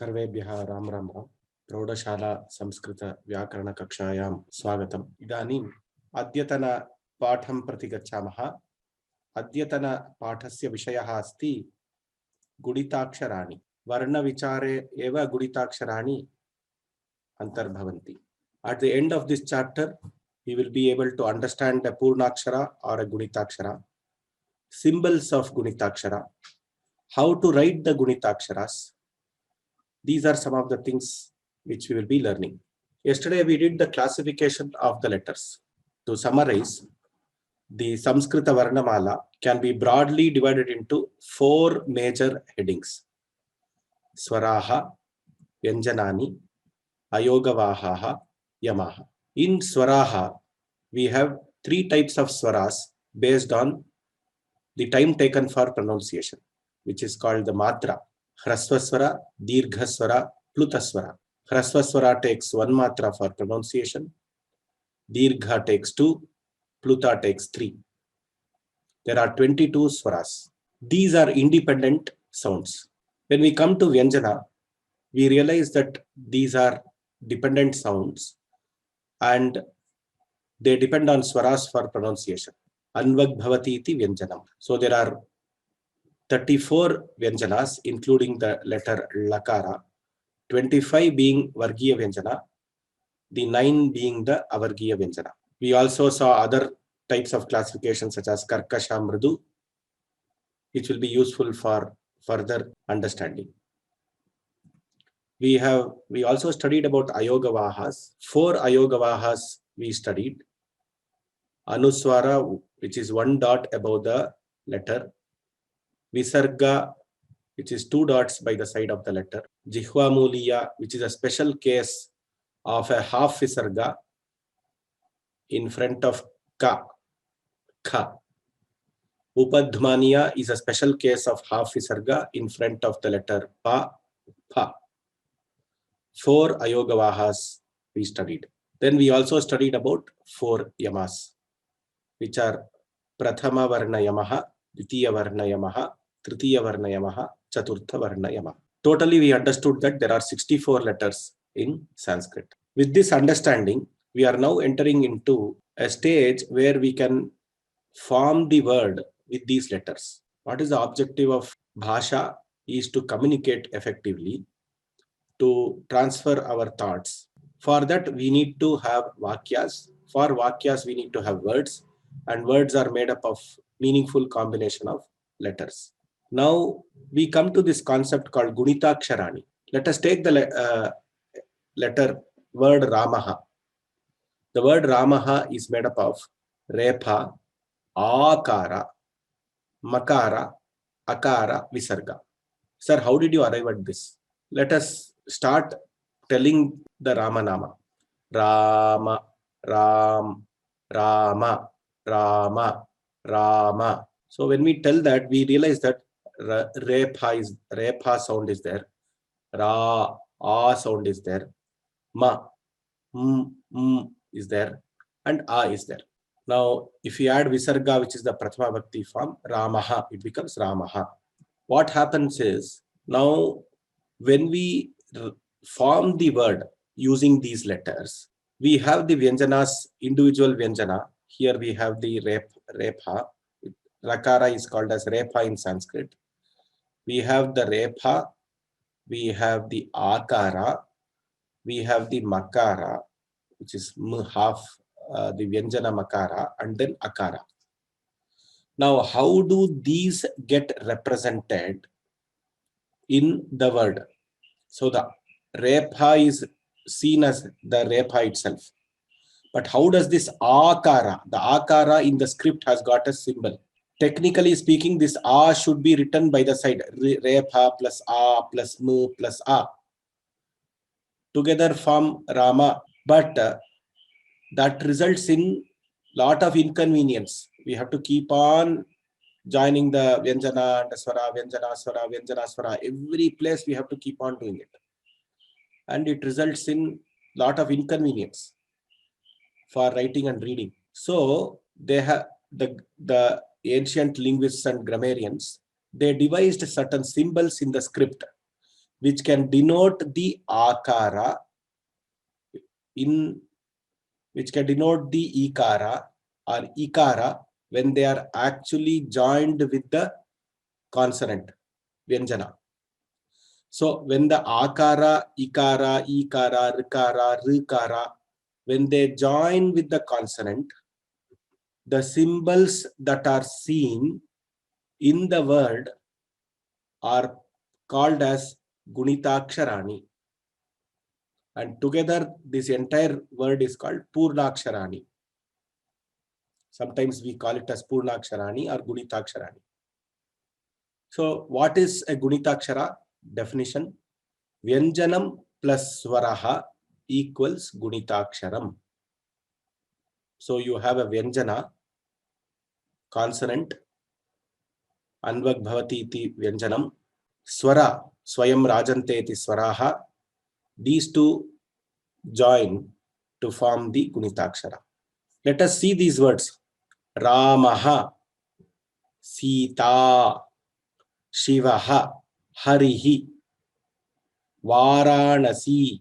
सर्वेभ्यः राम राम राम। प्रौढशाला संस्कृत व्याकरण कक्षायां स्वागतम्। इदानीम् अद्यतन पाठं प्रति गच्छामः। अद्यतन पाठस्य विषयः अस्ति गुणिताक्षराणि। वर्णविचारे एव गुणिताक्षराणि अंतर्भवन्ति. At the end of this chapter, we will be able to understand a Purnakshara or a Gunitakshara, symbols of Gunitakshara, how to write the Gunitaksharas. These are some of the things which we will be learning. Yesterday we did the classification of the letters. To summarize, the Samskrita Varnamala can be broadly divided into 4 major headings: Swaraha, Vyanjanani, Ayogavahaha, Yamaha. In Swaraha, we have 3 types of swaras based on the time taken for pronunciation, which is called the Matra. Hrasvaswara, Dirghaswara, Plutaswara. Hrasvaswara takes 1 matra for pronunciation, Dirgha takes 2, Pluta takes 3. There are 22 swaras. These are independent sounds. When we come to Vyanjana, we realize that these are dependent sounds and they depend on swaras for pronunciation. Anvag bhavati iti Vyanjanam. So there are 34 Vyanjanas, including the letter Lakara, 25 being Vargiya Vyanjana, the 9 being the Avargiya Vyanjana. We also saw other types of classifications such as Karkasha, Mridu, which will be useful for further understanding. We also studied about Ayogavahas. 4 Ayogavahas we studied. Anuswara, which is 1 dot above the letter. Visarga, which is 2 dots by the side of the letter. Jihvamuliya, which is a special case of a half visarga in front of ka, kha. Upadhmaniya is a special case of half visarga in front of the letter pa, pa. 4 Ayogavahas we studied. Then we also studied about 4 yamas, which are Prathama Varna Yamaha, Ditiya Varna Yamaha, Tritiya Varna Yamaha, Chaturtha Varna Yamaha. Totally, we understood that there are 64 letters in Sanskrit. With this understanding, we are now entering into a stage where we can form the word with these letters. What is the objective of Bhasha? Is to communicate effectively, to transfer our thoughts. For that, we need to have Vakyas. For Vakyas, we need to have words, and words are made up of meaningful combination of letters. Now we come to this concept called Gunitaksharani. Let us take the word Ramaha. The word Ramaha is made up of Repha, Akara, Makara, Akara, Visarga. Sir, how did you arrive at this? Let us start telling the Ramanama. Rama, Ram, Rama, Rama, Rama. So when we tell that, we realize that Repha sound is there, Ra, A sound is there, Ma, is there, and A is there. Now, if you add Visarga, which is the Prathama Bhakti form, Ramaha, it becomes Ramaha. What happens is, now when we form the word using these letters, we have the Vyanjanas, individual Vyanjana. Here we have the Repha. Rakara is called as Repha in Sanskrit. We have the Repha, we have the Akara, we have the Makara, which is half the Vyanjana Makara, and then Akara. Now, how do these get represented in the word? So the Repha is seen as the Repha itself. But how does this Akara, the Akara in the script has got a symbol. Technically speaking, this A should be written by the side. Repha plus A plus M plus A. Together form Rama. But that results in lot of inconvenience. We have to keep on joining the Vyanjana and Swara, Vyanjana, Swara, Vyanjana, Swara. Every place we have to keep on doing it. And it results in lot of inconvenience for writing and reading. So they have the ancient linguists and grammarians, they devised certain symbols in the script which can denote the akara in which can denote the ikara or ikara when they are actually joined with the consonant vyanjana. So when the akara, ikara, ikara, rikara, rikara, when they join with the consonant, the symbols that are seen in the word are called as Gunitaksharani. And together, this entire word is called Purnaksharani. Sometimes we call it as Purnaksharani or Gunitaksharani. So what is a Gunitakshara? Definition: Vyanjanam plus Swaraha equals Gunitaksharam. So you have a Vyanjana, consonant, Anvag Bhavati iti Vyanjanam, Swara, Swayam Rajante iti Swaraha. These two join to form the Gunitakshara. Let us see these words. Ramaha, Sita, Shivaha, Harihi, Varanasi,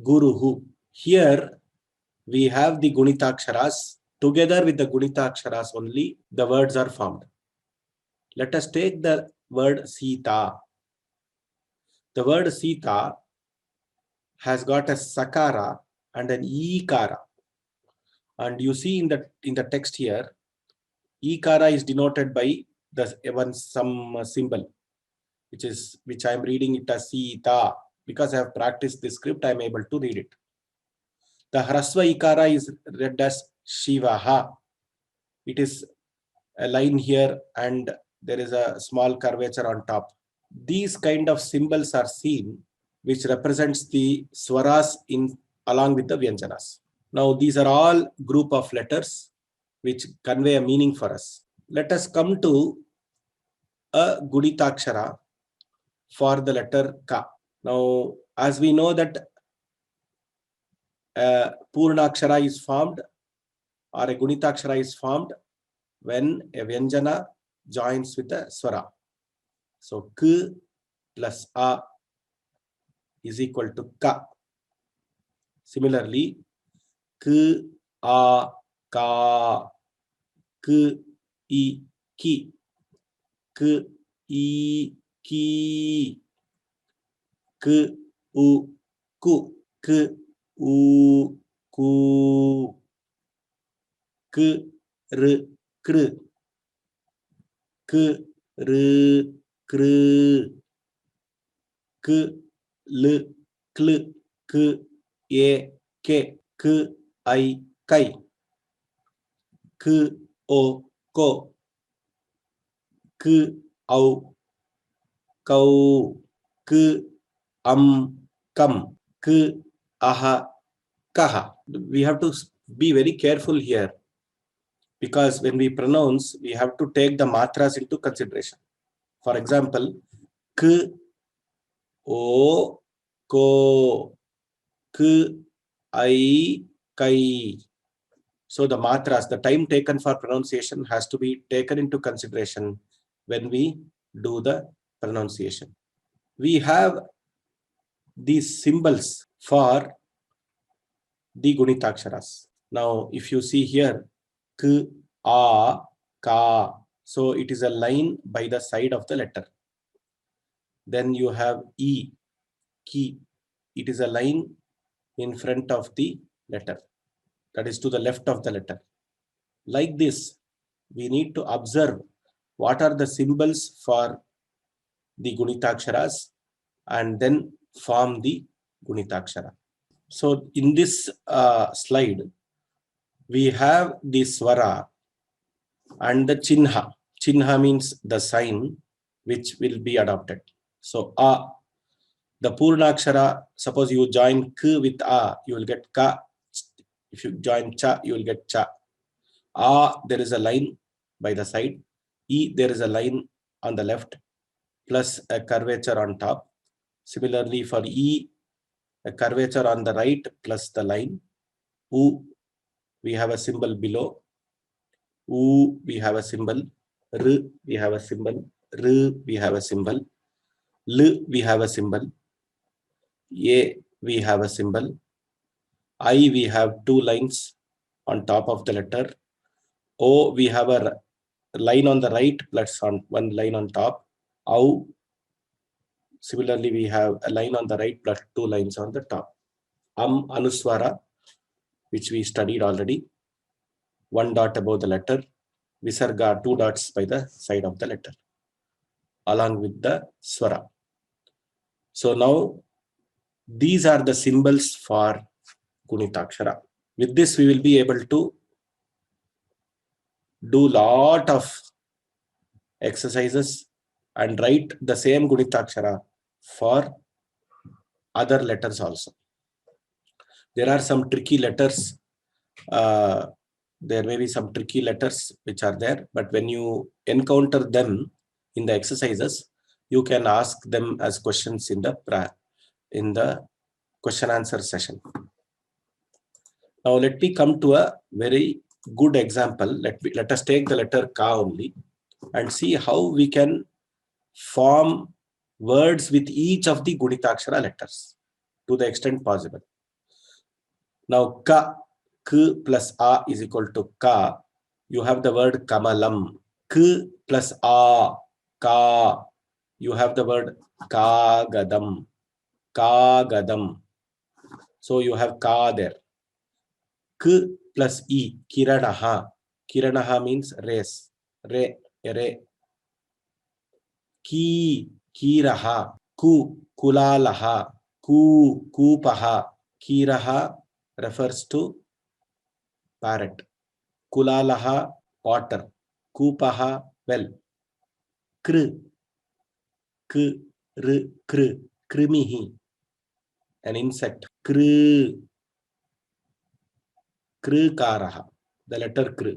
Guruhu. Here we have the Gunitaksharas. Together with the Gunitaksharas only, the words are formed. Let us take the word Sita. The word Sita has got a Sakara and an Ikara. And you see in the text here, Ikara is denoted by some symbol, which I am reading it as Sita. Because I have practiced this script, I am able to read it. The Hraswa Ikara is read as Shivaha. It is a line here and there is a small curvature on top. These kind of symbols are seen, which represents the swaras along with the vyanjanas. Now these are all group of letters which convey a meaning for us. Let us come to a Gunitakshara for the letter Ka. Now, as we know that Purnakshara is formed or a Gunitakshara is formed when a Vyanjana joins with a Swara. So, K plus A is equal to Ka. Similarly, K, A, Ka, K, I, Ki, K, I, Ki, K, U, Ku, K, U, Ku, K, R, Kr, K, R, Kr, K, L, Kl, K, E, K, K, I, Kai, K, O, Ko, K, Au, Kau, K, Kam, K, Aha, Kaha. We have to be very careful here because when we pronounce, we have to take the matras into consideration. For example, K, O, Ko, K, I, Kai. So the matras, the time taken for pronunciation has to be taken into consideration when we do the pronunciation. We have these symbols for the Gunitaksharas. Now, if you see here, K, A, Ka. So it is a line by the side of the letter. Then you have E, Ki. It is a line in front of the letter. That is to the left of the letter. Like this, we need to observe what are the symbols for the Gunitaksharas and then form the Gunitakshara. So in this slide, we have the Swara and the Chinha. Chinha means the sign which will be adopted. So A, the Purnakshara, suppose you join K with A, you will get Ka. If you join Cha, you will get Cha. A, there is a line by the side. E, there is a line on the left, plus a curvature on top. Similarly, for E, a curvature on the right plus the line. U, we have a symbol below. U, we have a symbol. R, we have a symbol. R, we have a symbol. L we have a symbol. A we have a symbol. I we have two lines on top of the letter. O we have a line on the right plus on one line on top. Au, similarly we have a line on the right plus two lines on the top. Anuswara, which we studied already, one dot above the letter. Visarga, two dots by the side of the letter, along with the swara. So now these are the symbols for Gunitakshara. With this, we will be able to do lot of exercises and write the same Gunitakshara for other letters also. There are some tricky letters. There may be some tricky letters which are there, but when you encounter them in the exercises, you can ask them as questions in the question answer session. Now let me come to a very good example. Let us take the letter Ka only and see how we can form words with each of the Gunitakshara letters to the extent possible. Now Ka, K plus A is equal to Ka. You have the word Kamalam. K plus A, Ka. You have the word Kagadam. Kagadam. So you have Ka there. K plus E, Kiranaha. Kiranaha means race. Re. Ki, Kiraha. Ku, Kulalaha. Ku, Kupaha. Kiraha refers to parrot. Kulalaha, water. Kupaha, well. Kr, krimihi, an insect. Krikaraha, the letter kr.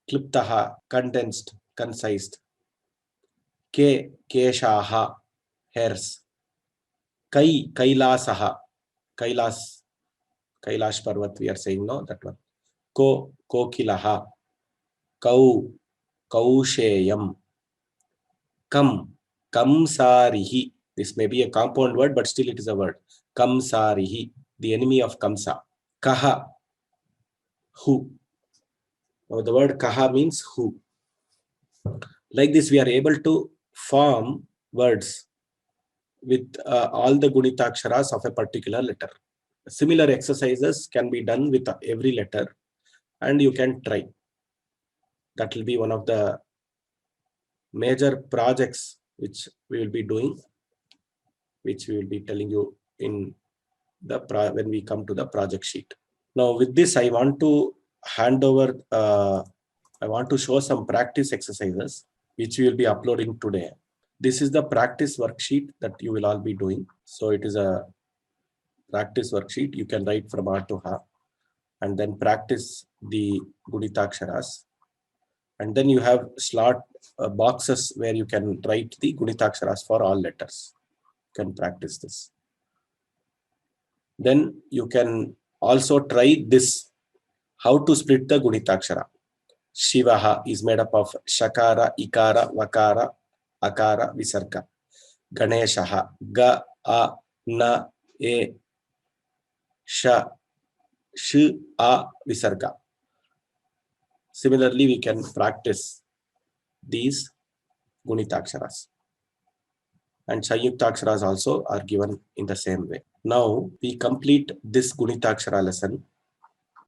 Kliptaha, condensed, concised. Keshaha, hairs. Kailasaha, Kailash Parvat, we are saying, no, that one. Kokilaha, Kausheyam. Kamsarihi. This may be a compound word, but still it is a word. Kamsarihi, the enemy of Kamsa. Kaha, who. Now the word Kaha means who. Like this, we are able to form words with all the Gunitaksharas of a particular letter. Similar exercises can be done with every letter, and you can try. That will be one of the major projects which we will be doing, which we will be telling you in the when we come to the project sheet. Now with this, I want to hand over, I want to show some practice exercises which we will be uploading today. This is the practice worksheet that you will all be doing. So it is a practice worksheet. You can write from A to Ha and then practice the Gunitaksharas. And then you have slot boxes where you can write the Gunitaksharas for all letters. You can practice this. Then you can also try this, how to split the Gunitakshara. Shivaha is made up of Shakara, Ikara, Vakara, Akara, Visarga. Ganeshaha, Ga, A, Na, E, Sha, Sh, A, Visarga. Similarly, we can practice these Gunitaksharas. And Sanyuktaksharas also are given in the same way. Now we complete this Gunitaksara lesson